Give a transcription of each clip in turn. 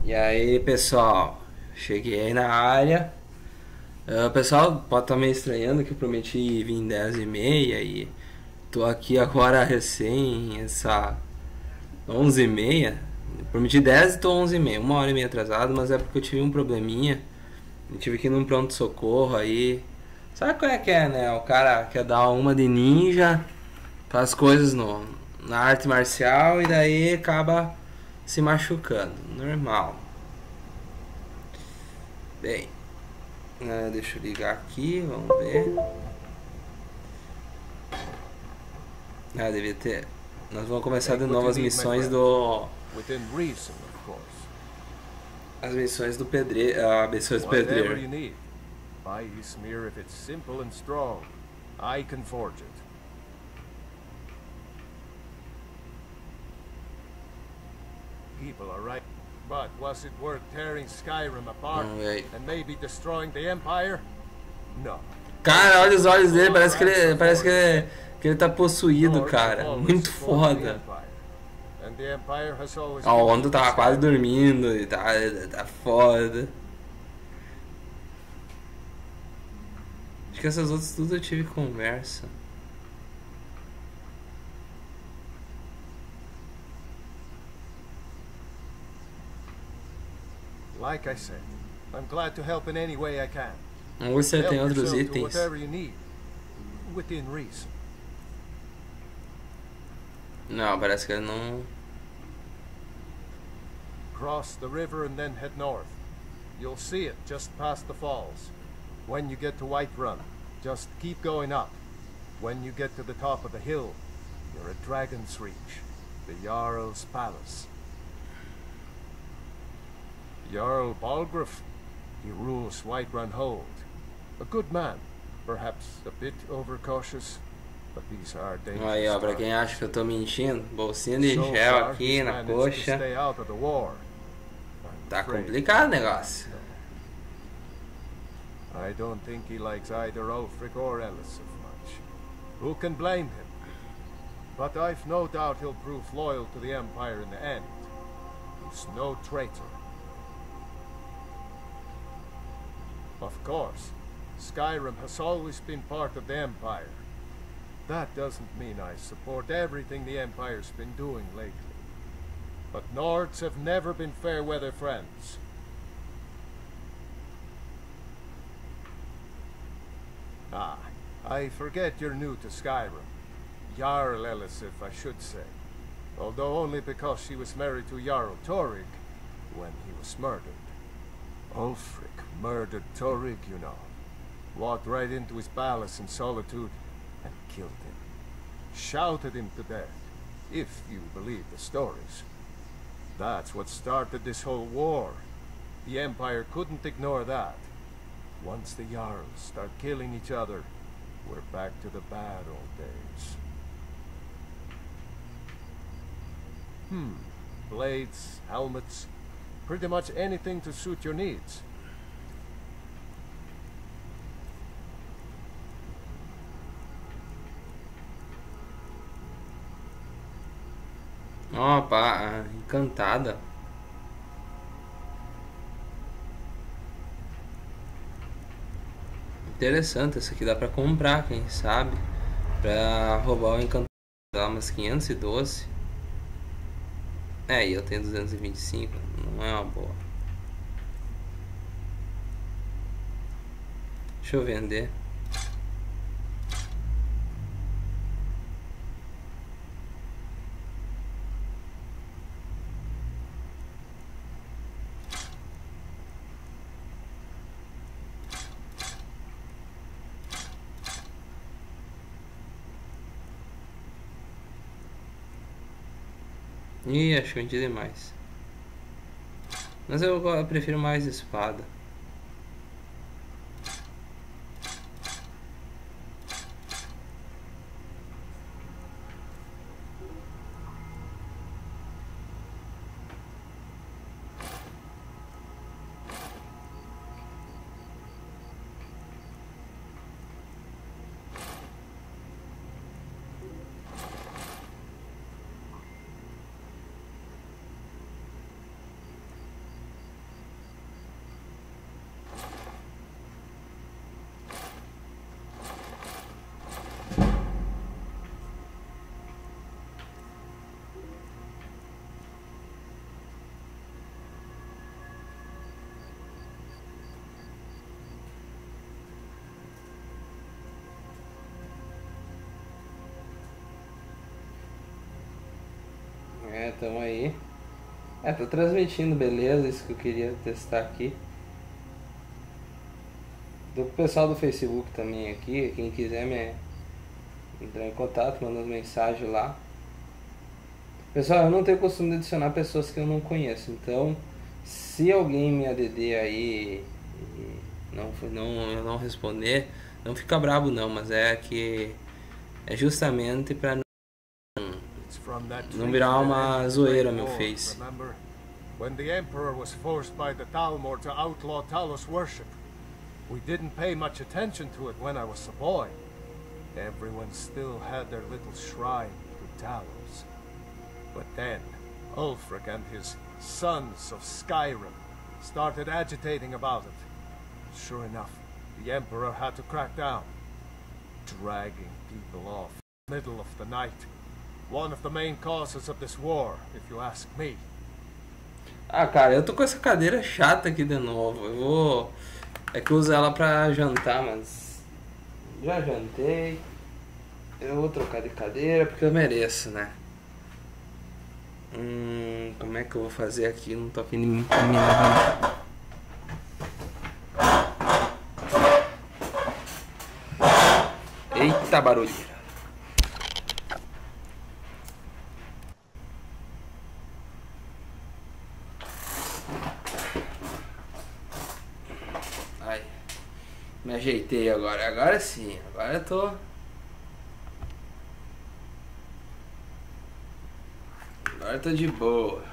E aí, pessoal, cheguei aí na área. O pessoal pode estar meio estranhando que eu prometi vir 10h30 e tô aqui agora recém, essa 11h30. Prometi 10 e tô 11h30, 1h30 atrasado, mas é porque eu tive um probleminha. Eu tive que ir num pronto-socorro aí. Sabe qual é que é, né? O cara quer dar uma de ninja, faz coisas na arte marcial e daí acaba se machucando. Normal. Bem, deixa eu ligar aqui, vamos ver. Devia ter. Nós vamos começar de novo as missões do. Within reason, of course. As missões do pedreiro. Missões do Whatever pedreiro. you need. Buy you smear if it's simple and strong. I can forge it. People are right. But was it worth tearing Skyrim apart and maybe destroying the Empire? No. Cara, olha os olhos dele, que ele tá possuído, cara. Muito foda. Ó, o Ondo tava quase dormindo e tá foda. Acho que essas outras tudo eu tive conversa. Like I said, I'm glad to help in any way I can. Vamos ver se tem outros itens. Whatever you need, within reason. Não, parece que ele não. Cross the river and then head north. You'll see it just past the falls. When you get to Whiterun, just keep going up. When you get to the top of the hill, you're at Dragon's Reach, the Jarl's palace. Jarl Balgruuf, he rules Whiterun Hold. A good man, perhaps a bit overcautious, but these are dangerous. Aí, ó, pra quem acha que eu tô mentindo, bolsinha de gel aqui na coxa. Tá complicado o negócio. I don't think he likes either Ulfric or Elisif much. Who can blame him? But I've no doubt he'll prove loyal to the Empire in the end. He's no traitor. Of course, Skyrim has always been part of the Empire. That doesn't mean I support everything the Empire's been doing lately. But Nords have never been fair-weather friends. Ah, I forget you're new to Skyrim. Jarl Elisif, I should say. Although only because she was married to Jarl Torig when he was murdered. Ulfric murdered Torig, you know. Walked right into his palace in solitude and killed him. Shouted him to death, if you believe the stories. That's what started this whole war. The Empire couldn't ignore that. Once the Jarls start killing each other, we're back to the bad old days. Blades, helmets, pretty much anything to suit your needs. Opa, encantada. Interessante, essa aqui dá pra comprar, quem sabe. Pra roubar o encantado. Dá umas 512. E eu tenho 225. Não é uma boa. Deixa eu vender. Ih, acho que vendi demais. Mas eu prefiro mais espada. Tamo aí. Tô transmitindo, beleza, isso que eu queria testar aqui. Do pessoal do Facebook também aqui, quem quiser entrar em contato, manda mensagem lá. Pessoal, eu não tenho costume de adicionar pessoas que eu não conheço, então se alguém me ADD aí e eu não responder, não fica brabo não, mas é que é justamente pra não virar uma zoeira meu face. When the Emperor was forced by the Talmor to outlaw Talos worship, we didn't pay much attention to it when I was a boy. Everyone still had their little shrine to Talos. But then, Ulfric and his sons of Skyrim started agitating about it. Sure enough, the Emperor had to crack down, dragging people off in the middle of the night. One of the main causes of this war, if you ask me. Cara, eu tô com essa cadeira chata aqui de novo. É que eu uso ela pra jantar, mas já jantei. Eu vou trocar de cadeira porque eu mereço, né? Como é que eu vou fazer aqui? Não tô afim de me levantar. Eita barulho. Ai, me ajeitei agora. Agora sim, agora eu tô. Agora eu tô de boa.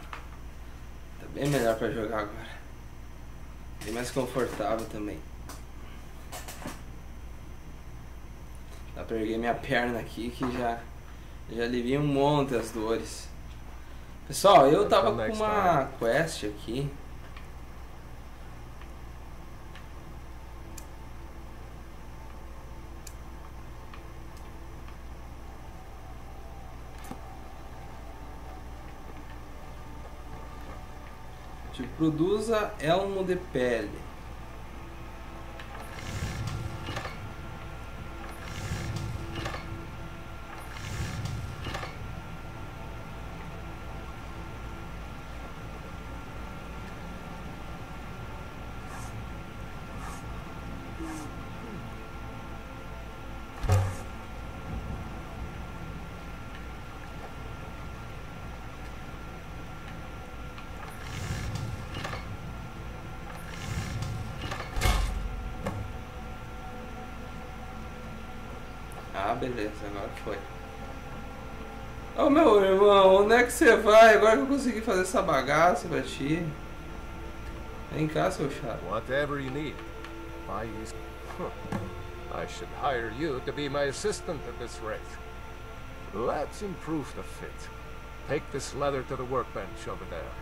Tá bem melhor pra jogar agora. Bem mais confortável também. Dá pra erguer minha perna aqui que já alivia um monte as dores. Pessoal, eu tava com uma quest aqui. Produza elmo de pele. Beleza, agora foi. Ô meu irmão, onde é que você vai? Agora que eu consegui fazer essa bagaça pra ti. Vem cá, seu chato. Whatever you need. I should hire you to be my assistant at this rate. Let's improve the fit. Take this leather to the workbench over there.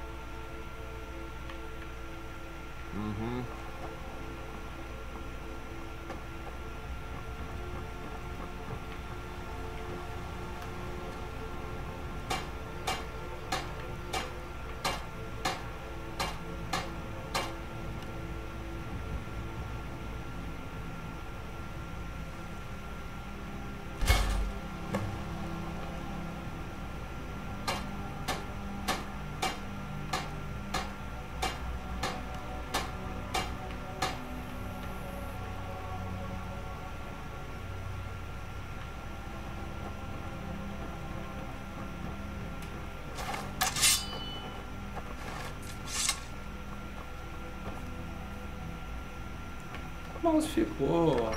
O mouse ficou.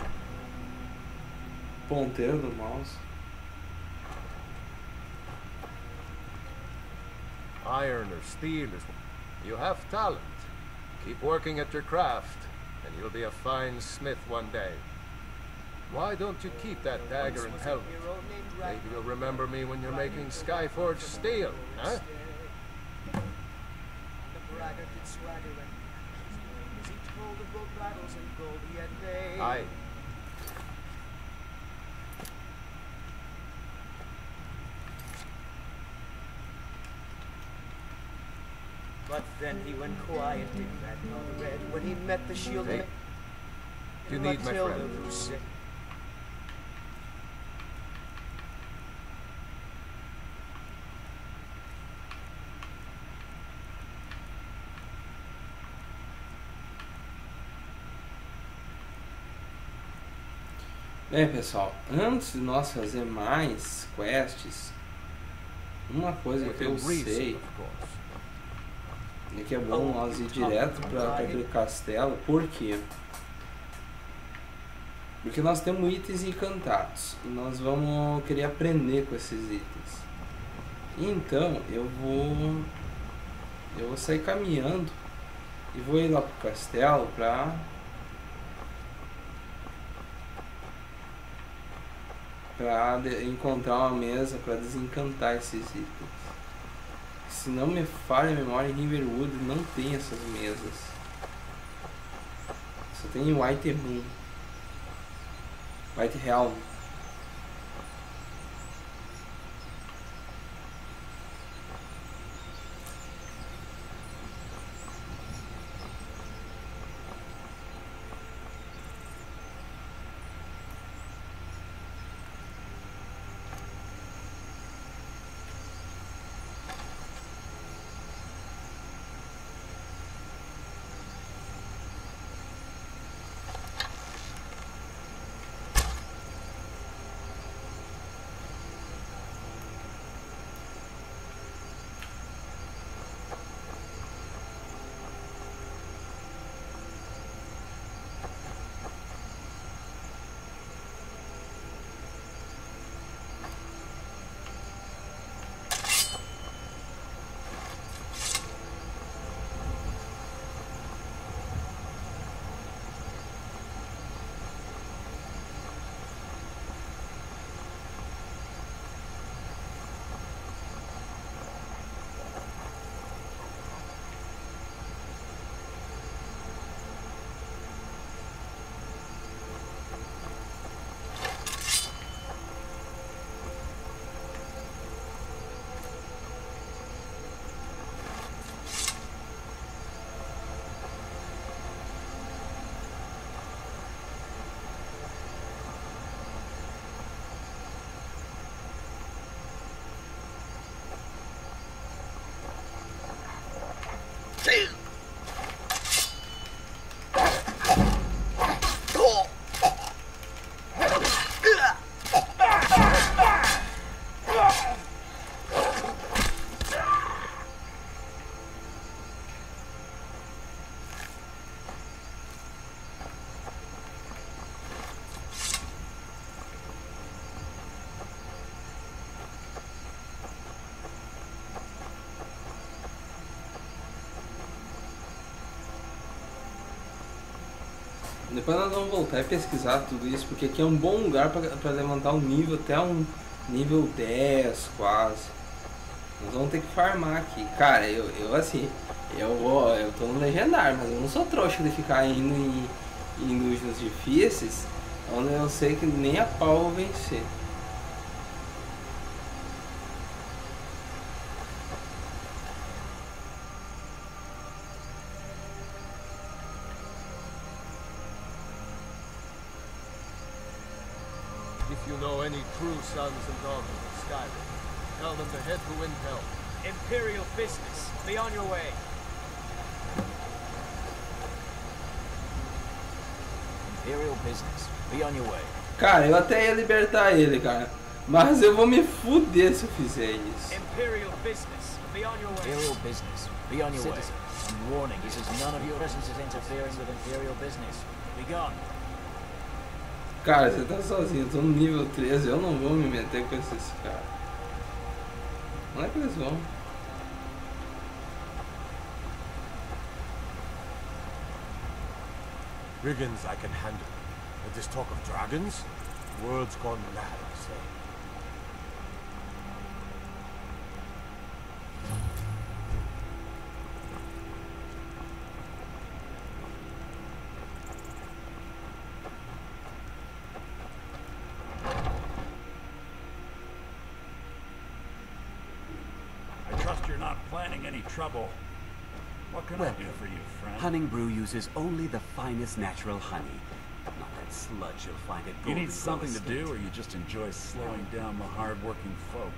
Ponteiro do mouse. Iron or steel is... You have talent. Keep working at your craft, and you'll be a fine smith one day. Why don't you keep that dagger and helmet? Maybe you'll remember me when you're making Skyforged steel, huh? Aye. But then he went quiet, did that not red, when he met the shield. Hey, you need my friend. Bem, pessoal, antes de nós fazer mais quests, uma coisa que eu sei é que é bom nós ir direto para aquele castelo. Por quê? Porque nós temos itens encantados e nós vamos querer aprender com esses itens. Então eu vou sair caminhando e vou ir lá pro castelo para encontrar uma mesa para desencantar esses itens. Se não me falha a memória, em Riverwood não tem essas mesas. Só tem White Room. White Realm. Depois nós vamos voltar e pesquisar tudo isso, porque aqui é um bom lugar para levantar o nível até um nível 10 quase. Nós vamos ter que farmar aqui. Cara, eu assim, eu tô no Legendário, mas eu não sou trouxa de ficar indo em dungeons difíceis, onde eu sei que nem a pau eu vou vencer. If you know any true sons and daughters of Skyrim, tell them to head to Intel. Imperial business. Be on your way. Imperial business. Be on your way. Cara, eu até ia libertar ele, cara. Mas eu vou me fuder se eu fizer isso. Imperial business. Be on your way. Imperial business. Be on your way. I'm warning, this is none of your presence is interfering with Imperial business. Be gone. Cara, você tá sozinho, eu tô no nível 13, eu não vou me meter com esses caras. Não é que eles vão. Brigands I can handle. But this talk of dragons? Words gone mad, I say. You're not planning any trouble. What can I do for you, friend? Hunting Brew uses only the finest natural honey. Not that sludge you'll find at You Golden need something to Estate. do, or you just enjoy slowing down the hard-working folk?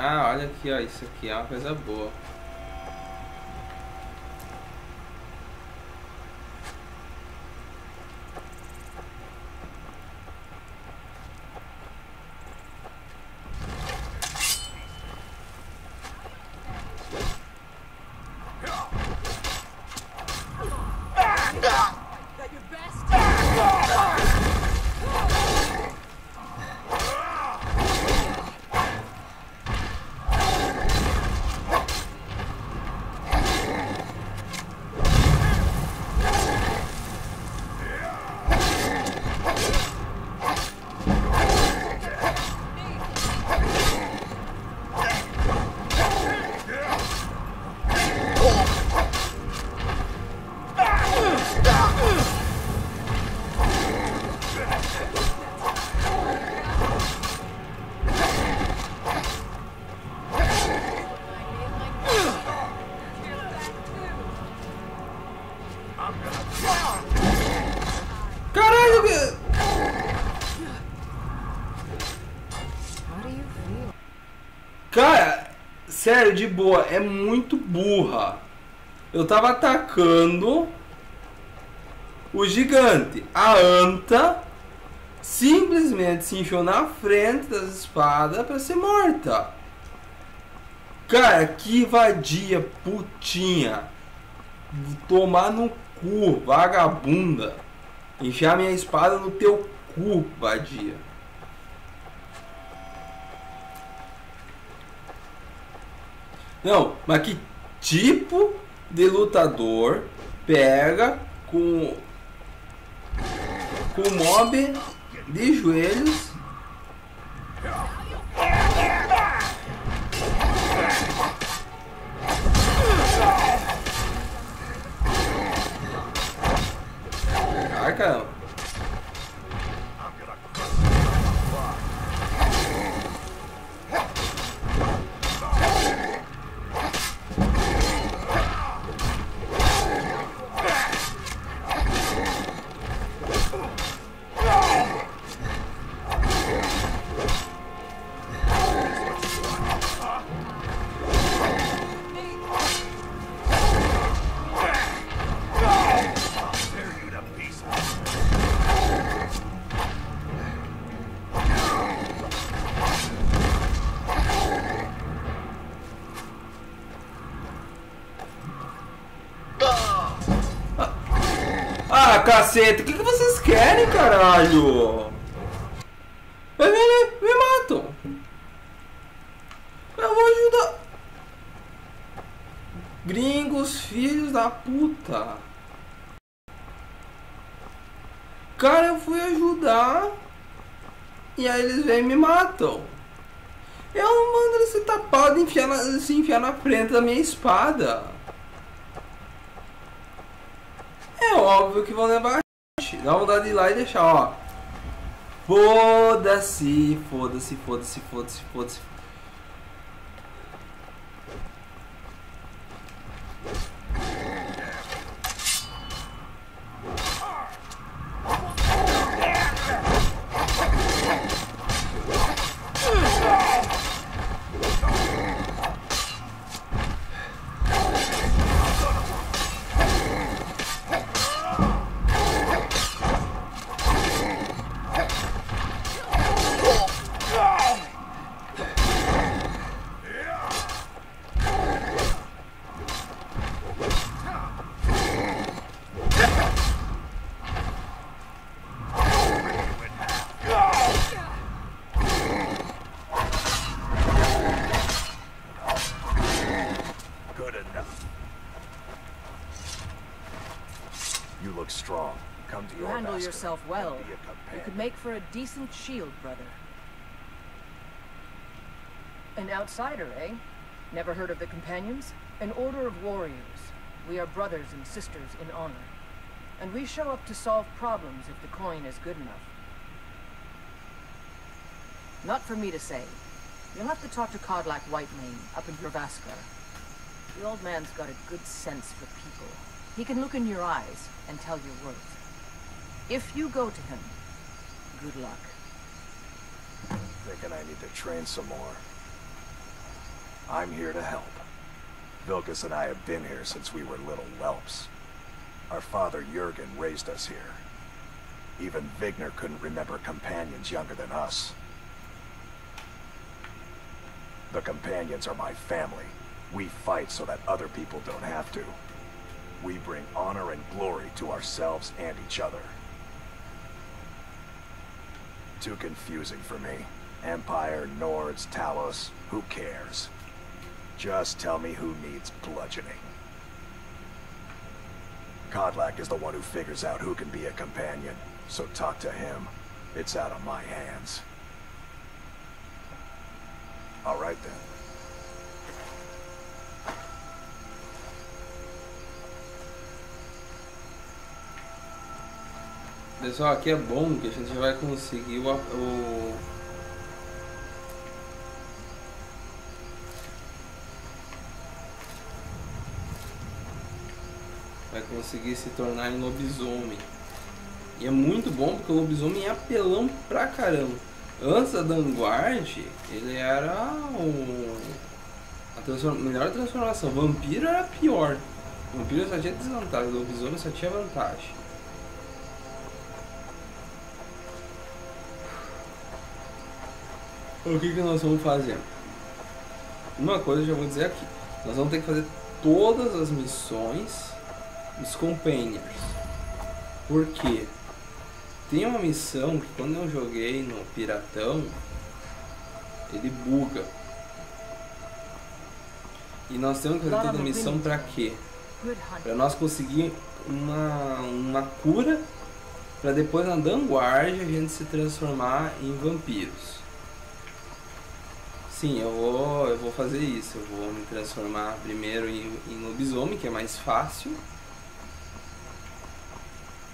Ah, olha aqui, ó, isso aqui é uma coisa boa. Cara, sério, de boa, é muito burra. Eu tava atacando o gigante. A anta simplesmente se enfiou na frente das espadas pra ser morta. Cara, que vadia, putinha. Tomar no cu, vagabunda. Enfiar minha espada no teu cu, vadia. Não, mas que tipo de lutador pega com mob de joelhos ai caramba. Ah, caceta, o que vocês querem, caralho? Me matam. Eu vou ajudar. Gringos, filhos da puta. Cara, eu fui ajudar. E aí eles vêm e me matam. Eu mando eles se tapar de se enfiar na frente da minha espada. É óbvio que vão levar a dá vontade de ir lá e deixar, ó. Foda-se, foda-se, foda-se, foda-se, foda-se. Yourself well, you could make for a decent shield, brother. An outsider, eh? Never heard of the Companions? An order of warriors. We are brothers and sisters in honor. And we show up to solve problems if the coin is good enough. Not for me to say. You'll have to talk to Codlack Whitemane up in Gravaskar. The old man's got a good sense for people. He can look in your eyes and tell your worth. If you go to him, good luck. Thinking I need to train some more. I'm here to help. Vilkas and I have been here since we were little whelps. Our father Jurgen raised us here. Even Vigner couldn't remember companions younger than us. The companions are my family. We fight so that other people don't have to. We bring honor and glory to ourselves and each other. Too confusing for me. Empire, Nords, Talos, who cares? Just tell me who needs bludgeoning. Kodlak is the one who figures out who can be a companion, so talk to him. It's out of my hands. All right then. Pessoal, aqui é bom que a gente vai conseguir vai conseguir se tornar em lobisomem. E é muito bom porque o lobisomem é apelão pra caramba. Antes da Vanguard, ele era a melhor transformação. Vampiro era pior. Vampiro só tinha desvantagem, lobisomem só tinha vantagem. O que nós vamos fazer? Uma coisa eu já vou dizer aqui. Nós vamos ter que fazer todas as missões dos companions. Por quê? Tem uma missão que quando eu joguei no Piratão, ele buga. E nós temos que fazer toda a missão pra quê? Pra nós conseguir uma cura, pra depois na Vanguard a gente se transformar em vampiros. Sim, eu vou fazer isso. Eu vou me transformar primeiro em lobisomem, que é mais fácil.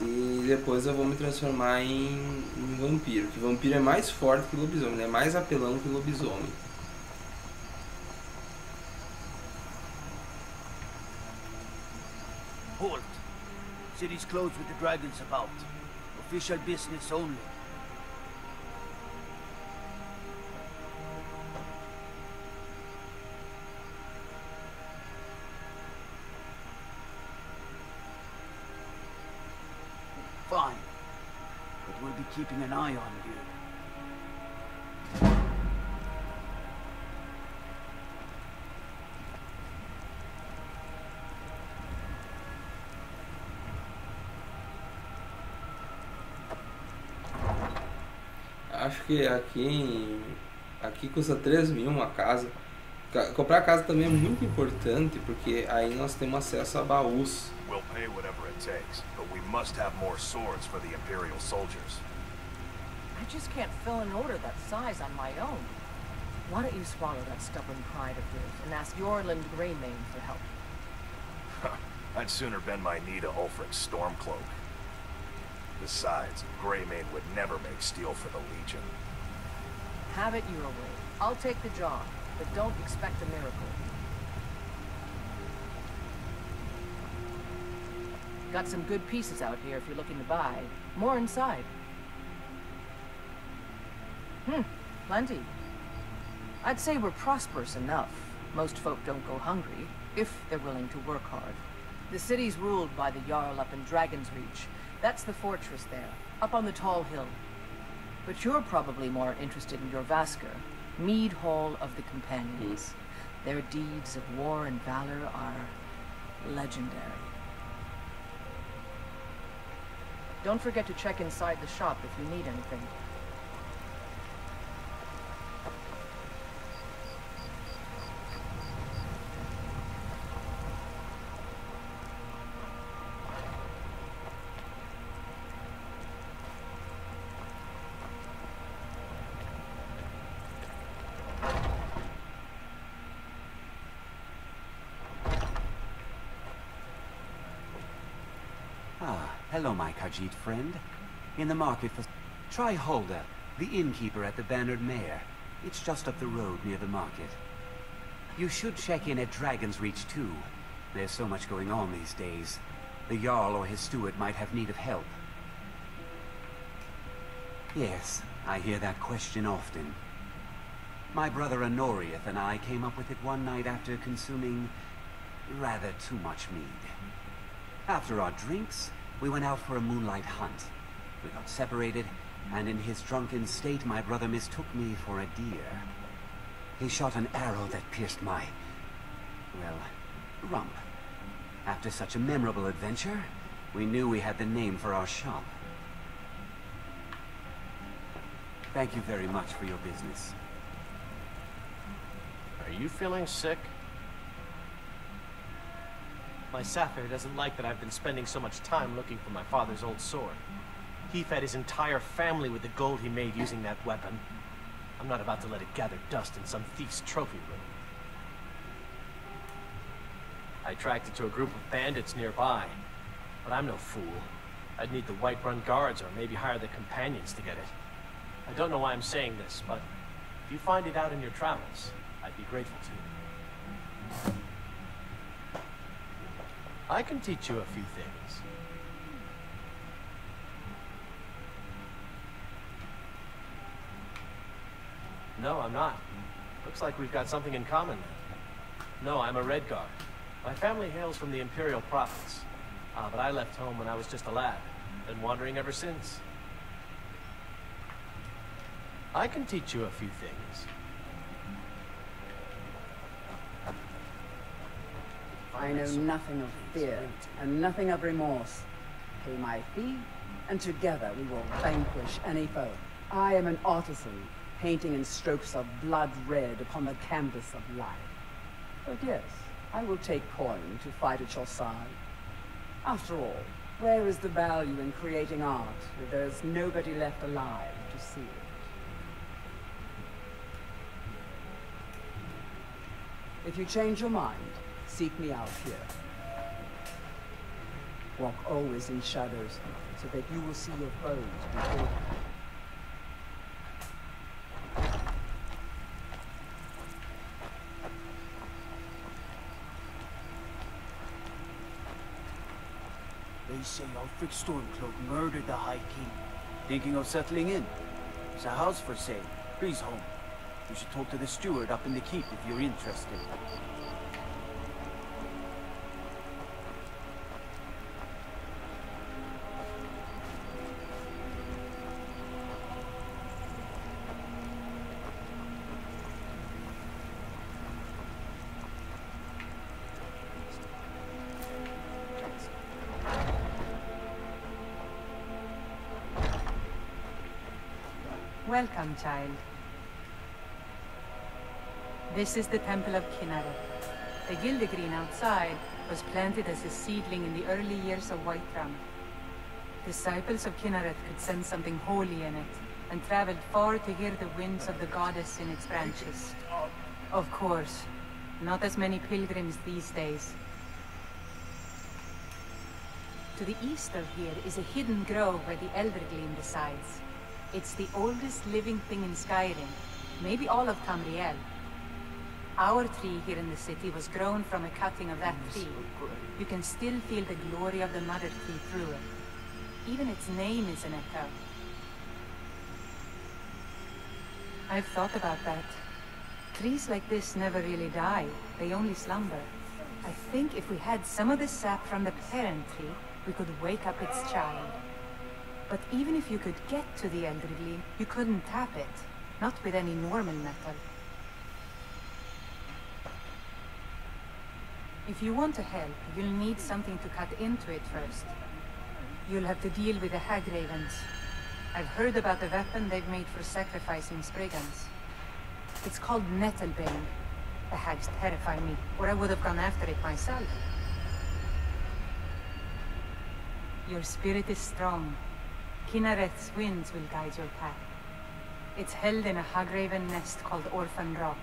E depois eu vou me transformar em vampiro. Que vampiro é mais forte que lobisomem, é mais apelão que lobisomem. Halt! City's closed with the dragons about. Official business only. Fine. But we'll be keeping an eye on you. Acho que aqui custa 3.000 uma casa. Comprar casa também é muito importante, porque aí nós temos acesso a baús. We'll pay whatever it takes, but we must have more swords for the Imperial soldiers. I just can't fill an order that size on my own. Why don't you swallow that stubborn pride of yours and ask Yorland Greymane for help? I'd sooner bend my knee to Ulfric's Stormcloak. Besides, Greymane would never make steel for the Legion. Have it your way. I'll take the job, but don't expect a miracle. Got some good pieces out here if you're looking to buy. More inside. Plenty. I'd say we're prosperous enough. Most folk don't go hungry, if they're willing to work hard. The city's ruled by the Jarl up in Dragon's Reach. That's the fortress there, up on the tall hill. But you're probably more interested in your Vasker, Mead Hall of the Companions. Their deeds of war and valor are legendary. Don't forget to check inside the shop if you need anything. Hello, my Khajiit friend. In the market for... Try Hulda, the innkeeper at the Bannered Mare. It's just up the road near the market. You should check in at Dragon's Reach, too. There's so much going on these days. The Jarl or his steward might have need of help. Yes, I hear that question often. My brother Honorius and I came up with it one night after consuming rather too much mead. After our drinks, we went out for a moonlight hunt. We got separated, and in his drunken state, my brother mistook me for a deer. He shot an arrow that pierced my, well, rump. After such a memorable adventure, we knew we had the name for our shop. Thank you very much for your business. Are you feeling sick? My Sapphire doesn't like that I've been spending so much time looking for my father's old sword. He fed his entire family with the gold he made using that weapon. I'm not about to let it gather dust in some thief's trophy room. I tracked it to a group of bandits nearby, but I'm no fool. I'd need the White-Run guards or maybe hire the companions to get it. I don't know why I'm saying this, but if you find it out in your travels, I'd be grateful to you. I can teach you a few things. No, I'm not. Looks like we've got something in common then. No, I'm a Red Guard. My family hails from the Imperial province. But I left home when I was just a lad. Been wandering ever since. I can teach you a few things. I know nothing of fear, and nothing of remorse. Pay my fee, and together we will vanquish any foe. I am an artisan, painting in strokes of blood red upon the canvas of life. But yes, I will take coin to fight at your side. After all, where is the value in creating art if there is nobody left alive to see it? If you change your mind, seek me out here. Walk always in shadows, so that you will see your foes before you. They say Ulfric Stormcloak murdered the High King. Thinking of settling in? There's a house for sale. Please home. You should talk to the steward up in the keep if you're interested. Welcome, child. This is the Temple of Kinneret. The Gildegreen outside was planted as a seedling in the early years of Whiterun. Disciples of Kinneret could sense something holy in it, and traveled far to hear the winds of the goddess in its branches. Of course, not as many pilgrims these days. To the east of here is a hidden grove where the Eldergleam resides. It's the oldest living thing in Skyrim, maybe all of Tamriel. Our tree here in the city was grown from a cutting of that tree. You can still feel the glory of the mother tree through it. Even its name is an echo. I've thought about that. Trees like this never really die, they only slumber. I think if we had some of the sap from the parent tree, we could wake up its child. But even if you could get to the Eldergleam, you couldn't tap it. Not with any normal metal. If you want to help, you'll need something to cut into it first. You'll have to deal with the Hagravens. I've heard about the weapon they've made for sacrificing Spriggans. It's called Nettlebane. The hags terrify me, or I would have gone after it myself. Your spirit is strong. Kinnaret's winds will guide your path. It's held in a Hagraven nest called Orphan Rock.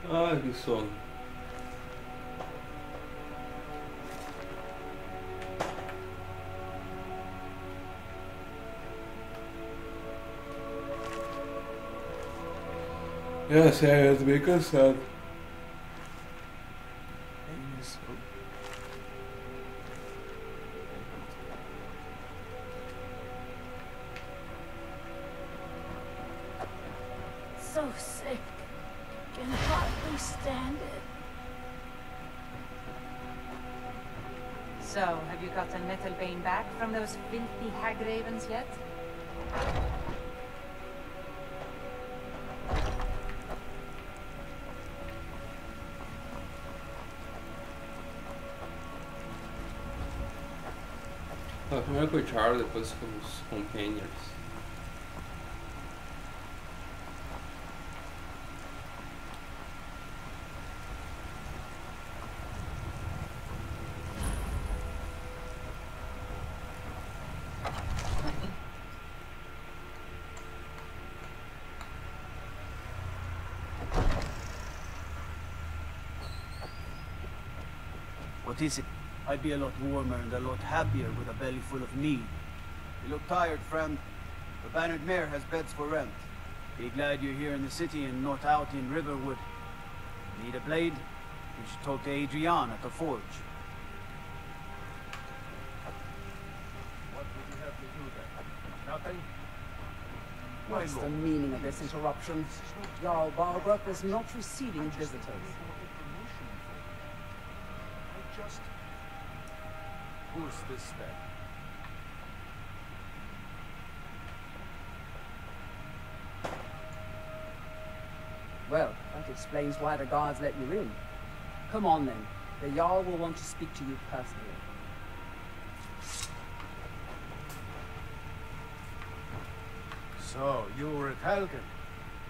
Ai, que sono. É, sério, eu tô bem cansado. So sick. Can hardly stand it. So, have you gotten Nettlebane back from those filthy hag ravens yet? Tá, primeiro com o Charlie, depois com os companions. What is it? I'd be a lot warmer and a lot happier with a belly full of meat. You look tired, friend. The Bannered Mare has beds for rent. Be glad you're here in the city and not out in Riverwood. Need a blade? You should talk to Adrian at the forge. What would you have me do then? Nothing? What's the meaning of this interruption? Jarl Balgrup is not receiving visitors. Who's this then? Well, that explains why the guards let you in. Come on then. The Jarl will want to speak to you personally. So, you were at Helgen.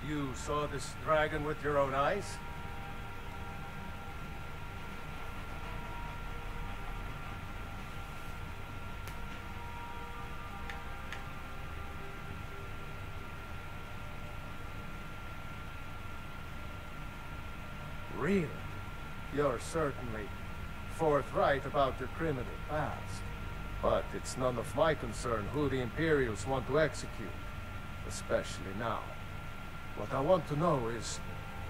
You saw this dragon with your own eyes? Really? You're certainly forthright about your criminal past. But it's none of my concern who the Imperials want to execute. Especially now. What I want to know is,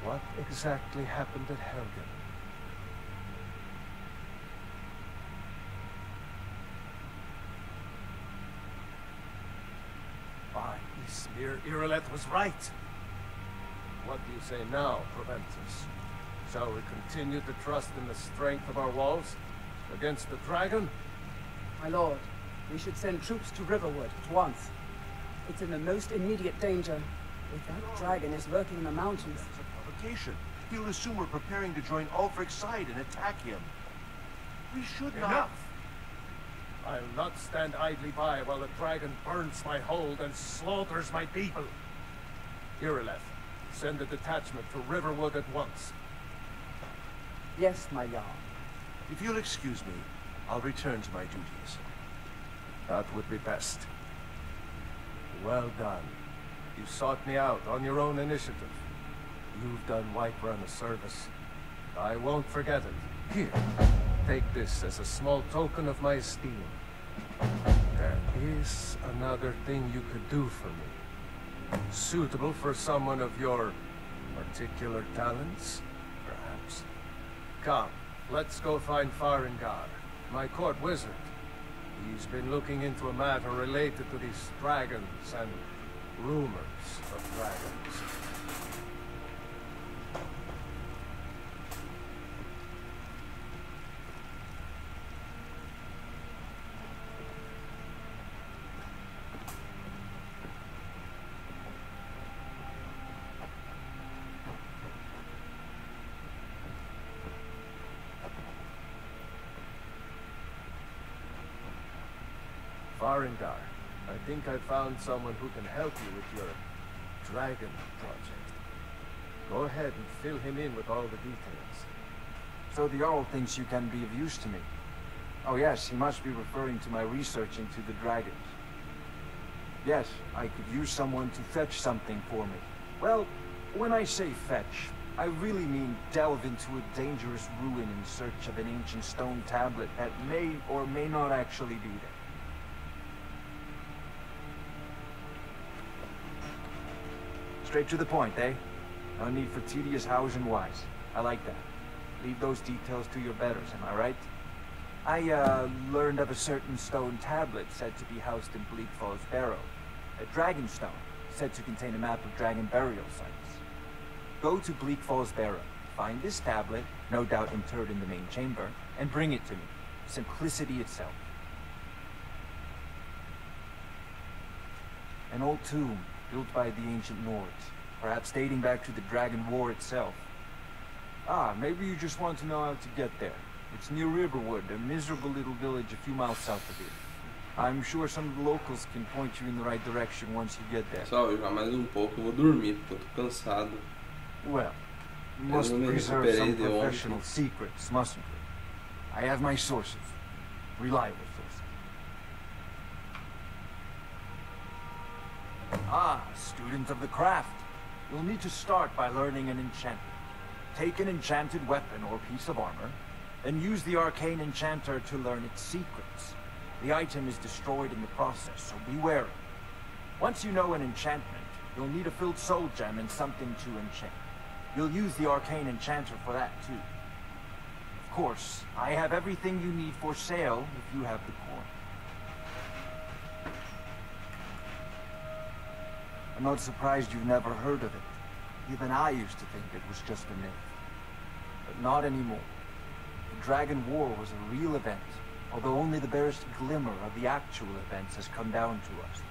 what exactly happened at Helgen? By Ismir, Irileth was right. What do you say now, Proventus? Shall we continue to trust in the strength of our walls against the dragon? My lord, we should send troops to Riverwood at once. It's in the most immediate danger. If that dragon is lurking in the mountains... That's a provocation. He'll assume we're preparing to join Ulfric's side and attack him. We should not... Enough! I'll not stand idly by while the dragon burns my hold and slaughters my people. Irileth, send a detachment to Riverwood at once. Yes, my Jarl. If you'll excuse me, I'll return to my duties. That would be best. Well done. You sought me out on your own initiative. You've done Whiterun a service. I won't forget it. Here, take this as a small token of my esteem. There is another thing you could do for me. Suitable for someone of your particular talents, perhaps. Come, let's go find Farengar, my court wizard. He's been looking into a matter related to these dragons and rumors of dragons. Farengar, I think I found someone who can help you with your dragon project. Go ahead and fill him in with all the details. So the Jarl thinks you can be of use to me. Oh yes, he must be referring to my research into the dragons. Yes, I could use someone to fetch something for me. Well, when I say fetch, I really mean delve into a dangerous ruin in search of an ancient stone tablet that may or may not actually be there. Straight to the point, eh? No need for tedious hows and whys. I like that. Leave those details to your betters, am I right? I, learned of a certain stone tablet said to be housed in Bleak Falls Barrow. A dragon stone, said to contain a map of dragon burial sites. Go to Bleak Falls Barrow, find this tablet, no doubt interred in the main chamber, and bring it to me. Simplicity itself. An old tomb, built by the ancient Nords, perhaps dating back to the Dragon War itself. Ah, maybe you just want to know how to get there. It's near Riverwood, a miserable little village a few miles south of here. I'm sure some of the locals can point you in the right direction once you get there. Pessoal, eu já mais pouco eu vou dormir, porque eu tô cansado. Well, we must preserve some professional secrets, mustn't we? I have my sources. Reliable sources. Ah, student of the craft. You'll need to start by learning an enchantment. Take an enchanted weapon or piece of armor, then use the arcane enchanter to learn its secrets. The item is destroyed in the process, so be wary. Once you know an enchantment, you'll need a filled soul gem and something to enchant. You'll use the arcane enchanter for that, too. Of course, I have everything you need for sale if you have the coin. I'm not surprised you've never heard of it. Even I used to think it was just a myth. But not anymore. The Dragon War was a real event, although only the barest glimmer of the actual events has come down to us.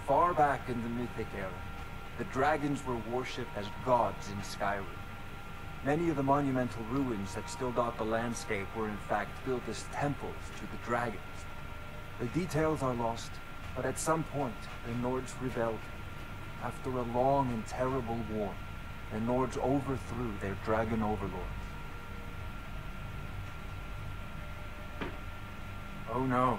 Far back in the mythic era, the dragons were worshipped as gods in Skyrim. Many of the monumental ruins that still dot the landscape were in fact built as temples to the dragons. The details are lost, but at some point, the Nords rebelled. After a long and terrible war, the Nords overthrew their dragon overlords. Oh no,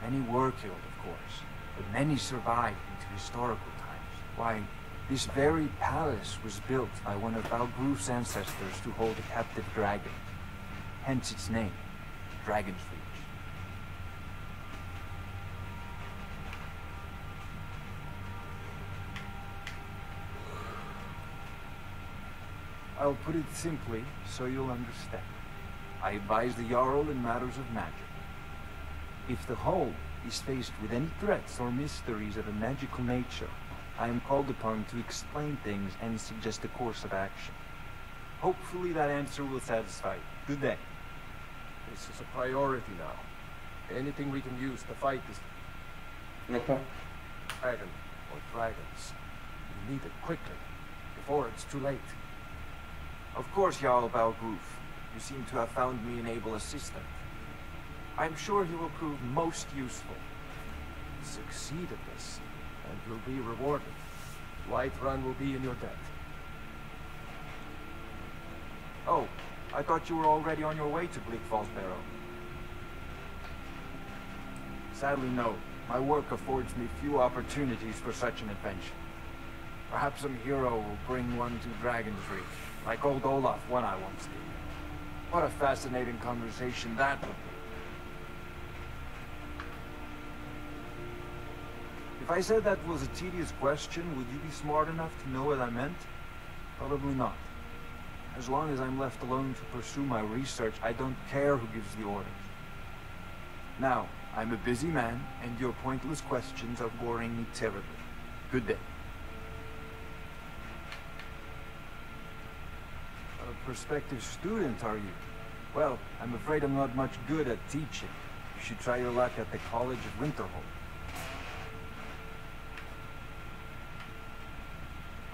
many were killed, of course, but many survived into historical times. Why, this very palace was built by one of Balgroof's ancestors to hold a captive dragon. Hence its name, Dragon's Reach. I'll put it simply so you'll understand. I advise the Jarl in matters of magic. If the whole is faced with any threats or mysteries of a magical nature, I am called upon to explain things and suggest a course of action. Hopefully that answer will satisfy you. Good day. This is a priority now. Anything we can use to fight this dragon or dragons, we need it quickly, before it's too late. Of course, Jarl Balgroof. You seem to have found me an able assistant. I'm sure he will prove most useful. Succeed at this, and you'll be rewarded. Whiterun will be in your debt. Oh, I thought you were already on your way to Bleak Falls Barrow. Sadly, no. My work affords me few opportunities for such an adventure. Perhaps some hero will bring one to Dragon's Reach, like old Olaf one I once did. What a fascinating conversation that would be. If I said that was a tedious question, would you be smart enough to know what I meant? Probably not. As long as I'm left alone to pursue my research, I don't care who gives the orders. Now, I'm a busy man, and your pointless questions are boring me terribly. Good day. A prospective student, are you? Well, I'm afraid I'm not much good at teaching. You should try your luck at the College of Winterhold.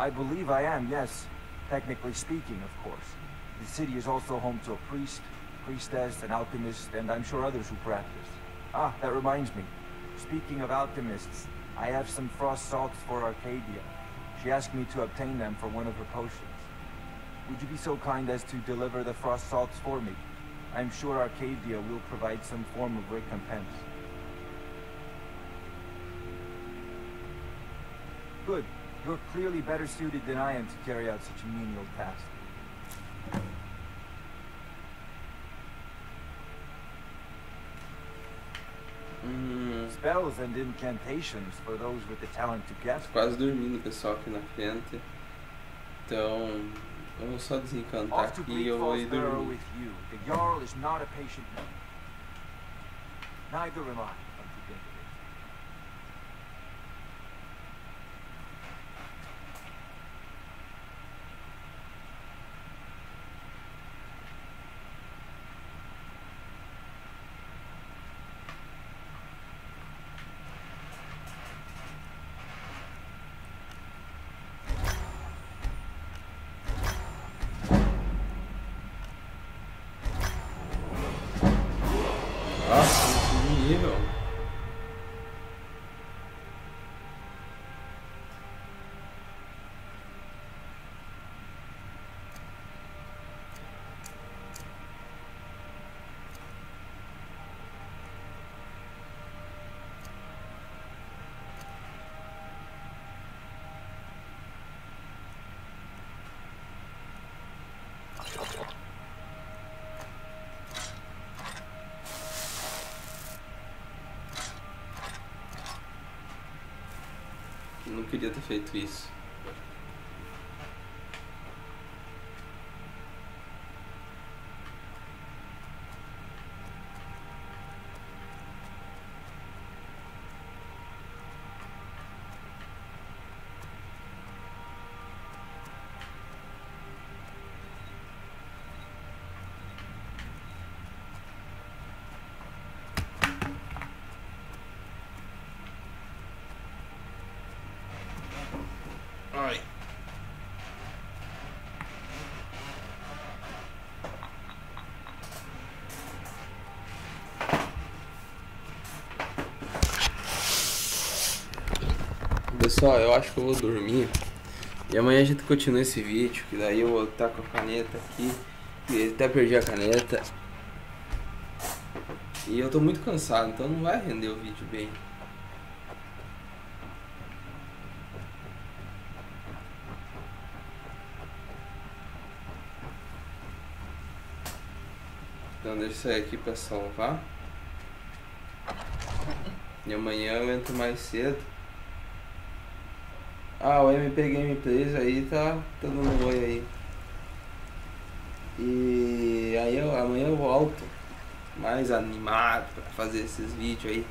I believe I am, yes. Technically speaking, of course. The city is also home to a priest, priestess, an alchemist, and I'm sure others who practice. Ah, that reminds me. Speaking of alchemists, I have some frost salts for Arcadia. She asked me to obtain them for one of her potions. Would you be so kind as to deliver the frost salts for me? I'm sure Arcadia will provide some form of recompense. Good. You're clearly better suited than I am to carry out such a menial task. Spells and incantations for those with the talent to get. Quase dormindo, pessoal, aqui na frente. Então, vamos só desencantar aqui e eu vou ir dormir. With you. The Jarl is not a patient man. Neither am I, come to think of it. Nível. Não queria ter feito isso. Ai. Pessoal, eu acho que eu vou dormir e amanhã a gente continua esse vídeo, que daí eu vou estar com a caneta aqui e até perdi a caneta e eu tô muito cansado, então não vai render o vídeo bem. Então deixa eu sair aqui pra salvar. E amanhã eu entro mais cedo. Ah, o MP Gameplays aí tá dando um oi aí. E aí amanhã eu volto mais animado pra fazer esses vídeos aí.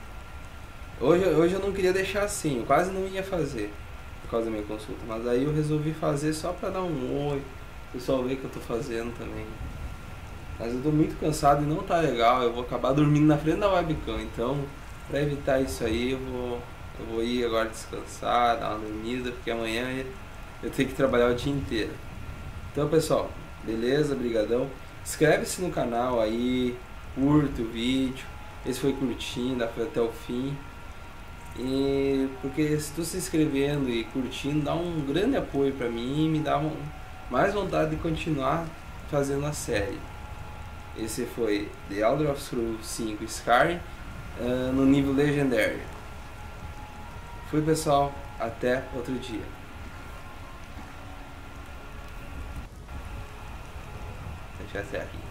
Hoje eu não queria deixar assim, eu quase não ia fazer por causa da minha consulta. Mas aí eu resolvi fazer só pra dar um oi, o pessoal ver que eu tô fazendo também. Mas eu tô muito cansado e não tá legal, eu vou acabar dormindo na frente da webcam, então pra evitar isso aí eu vou ir agora descansar, dar uma dormida, porque amanhã eu tenho que trabalhar o dia inteiro. Então pessoal, beleza, brigadão. Inscreve-se no canal aí, curta o vídeo, esse foi curtindo, foi até o fim. E porque se tu se inscrevendo e curtindo, dá um grande apoio pra mim e me dá mais vontade de continuar fazendo a série. Esse foi The Elder Scrolls 5 Skyrim no nível Legendário. Fui pessoal, até outro dia. Deixa eu aqui.